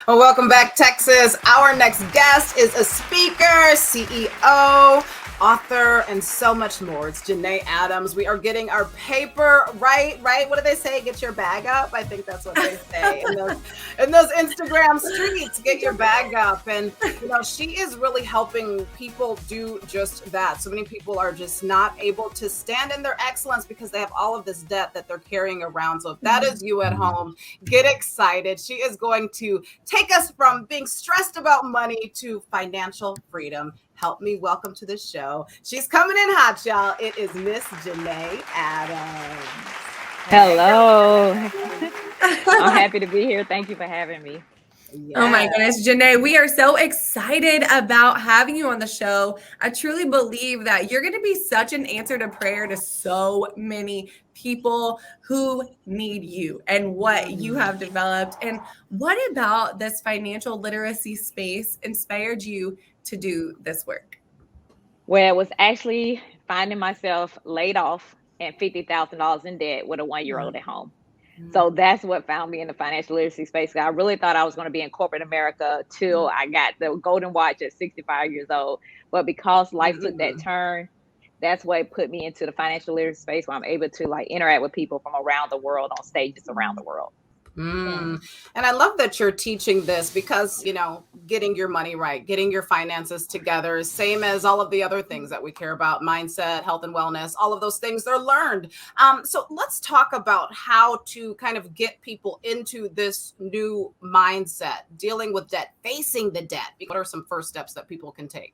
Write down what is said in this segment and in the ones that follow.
Well, welcome back, Texas. Our next guest is a speaker, CEO, author, and so much more. It's Janae Adams. We are getting our paper right. What do they say? Get your bag up. I think that's what they say in those Instagram streets. Get your bag up. And, she is really helping people do just that. So many people are just not able to stand in their excellence because they have all of this debt that they're carrying around. So if that is you at home, get excited. She is going to take us from being stressed about money to financial freedom. Help me welcome to the show. She's coming in hot, y'all. It is Miss Janae Adams. Hello. I'm happy to be here. Thank you for having me. Yeah. Oh my goodness, Janae, we are so excited about having you on the show. I truly believe that you're going to be such an answer to prayer to so many people who need you and what you have developed. And what about this financial literacy space inspired you to do this work? Well, it was actually finding myself laid off and $50,000 in debt with a 1-year-old at home. So that's what found me in the financial literacy space. I really thought I was going to be in corporate America till I got the golden watch at 65 years old. But because life took that turn, that's what put me into the financial literacy space where I'm able to interact with people from around the world on stages around the world. And I love that you're teaching this because, getting your money right, getting your finances together is same as all of the other things that we care about, mindset, health and wellness, all of those things, they're learned. So let's talk about how to kind of get people into this new mindset, dealing with debt, facing the debt. What are some first steps that people can take?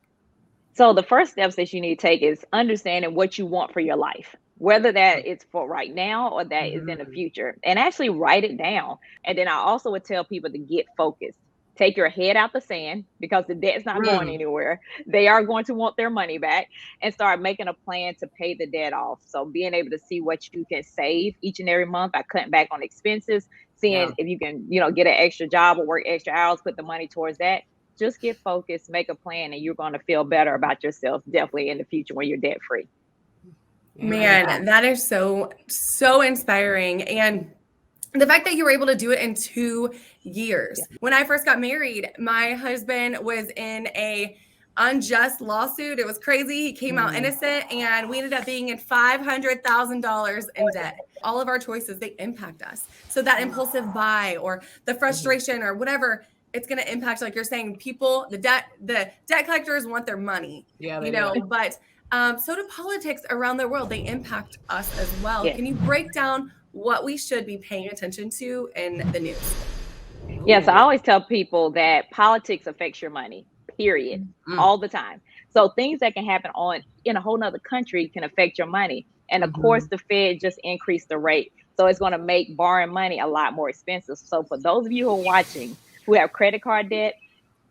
So the first steps that you need to take is understanding what you want for your life, whether that is for right now or that is in the future, and actually write it down. And then I also would tell people to get focused. Take your head out the sand because the debt's not going anywhere. They are going to want their money back, and start making a plan to pay the debt off. So being able to see what you can save each and every month by cutting back on expenses, seeing if you can, get an extra job or work extra hours, put the money towards that. Just get focused, make a plan, and you're going to feel better about yourself definitely in the future when you're debt free. Man, that is so inspiring. And the fact that you were able to do it in 2 years. Yeah. When I first got married, my husband was in a unjust lawsuit. It was crazy. He came out innocent, and we ended up being in $500,000 in debt. All of our choices, they impact us. So that impulsive buy or the frustration or whatever, it's going to impact, like you're saying, people, the debt collectors want their money, but so do politics around the world. They impact us as well. Yeah. Can you break down what we should be paying attention to in the news? Yes, I always tell people that politics affects your money, period, all the time. So things that can happen in a whole nother country can affect your money. And of course, the Fed just increased the rate. So it's going to make borrowing money a lot more expensive. So for those of you who are watching, who have credit card debt,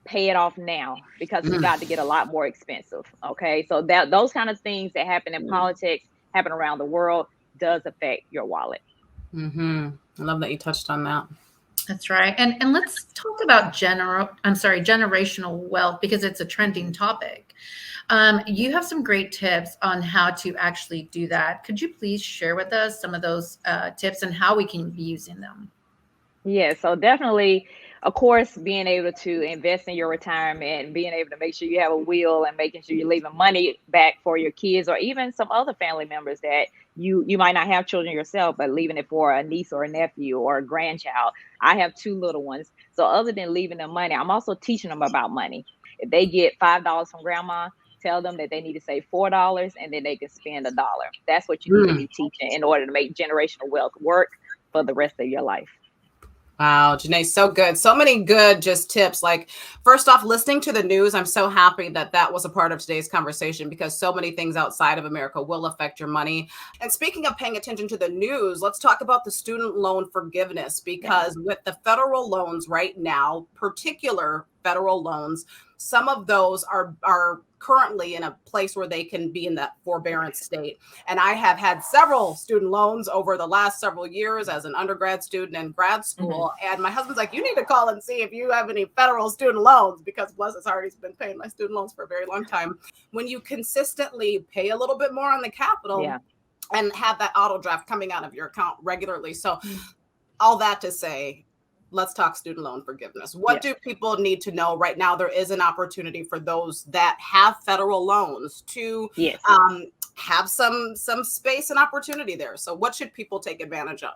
pay it off now because it's about to get a lot more expensive. Okay. So those kind of things that happen in politics, happen around the world, does affect your wallet. I love that you touched on that. That's right. And let's talk about generational wealth, because it's a trending topic. You have some great tips on how to actually do that. Could you please share with us some of those tips and how we can be using them? Yeah, so definitely, of course, being able to invest in your retirement, being able to make sure you have a will and making sure you're leaving money back for your kids or even some other family members that you might not have children yourself, but leaving it for a niece or a nephew or a grandchild. I have 2 little ones. So other than leaving them money, I'm also teaching them about money. If they get $5 from grandma, tell them that they need to save $4 and then they can spend $1. That's what you need to be teaching in order to make generational wealth work for the rest of your life. Wow, Janae, so good. So many good just tips. Like, first off, listening to the news, I'm so happy that was a part of today's conversation because so many things outside of America will affect your money. And speaking of paying attention to the news, let's talk about the student loan forgiveness, because with the federal loans right now, particular federal loans, some of those are currently in a place where they can be in that forbearance state. And I have had several student loans over the last several years as an undergrad student and grad school. And my husband's like, you need to call and see if you have any federal student loans, because bless his heart, he's been paying my student loans for a very long time. When you consistently pay a little bit more on the capital and have that auto draft coming out of your account regularly. So all that to say, let's talk student loan forgiveness. What do people need to know right now? There is an opportunity for those that have federal loans to have some space and opportunity there. So what should people take advantage of?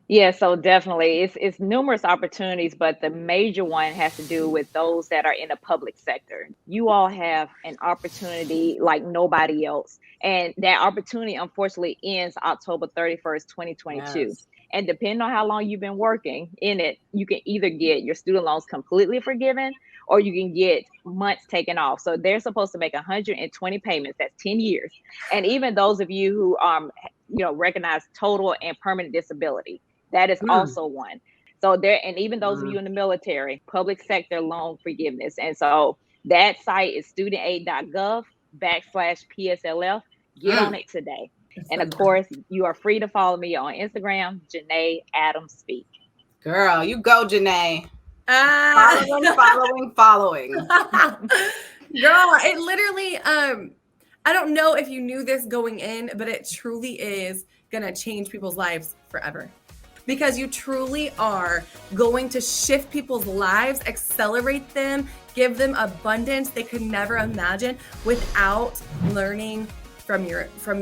Yeah, so definitely it's numerous opportunities, but the major one has to do with those that are in the public sector. You all have an opportunity like nobody else. And that opportunity unfortunately ends October 31st, 2022. Yes. And depending on how long you've been working in it, you can either get your student loans completely forgiven or you can get months taken off. So they're supposed to make 120 payments. That's 10 years. And even those of you who recognize total and permanent disability, that is also one. So and even those of you in the military, public sector loan forgiveness. And so that site is studentaid.gov/PSLF. Get on it today. And of course, you are free to follow me on Instagram, Janae Adams Speak. Girl, you go, Janae. Following. Girl, it literally, I don't know if you knew this going in, but it truly is going to change people's lives forever. Because you truly are going to shift people's lives, accelerate them, give them abundance they could never imagine without learning from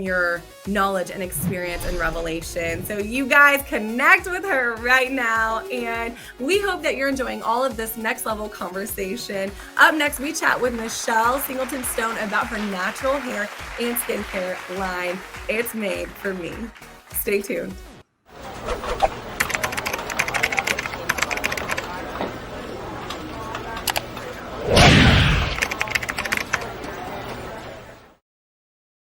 your knowledge and experience and revelation. So you guys connect with her right now, and we hope that you're enjoying all of this next level conversation. Up next, we chat with Michelle Singleton Stone about her natural hair and skincare line. It's made for me. Stay tuned.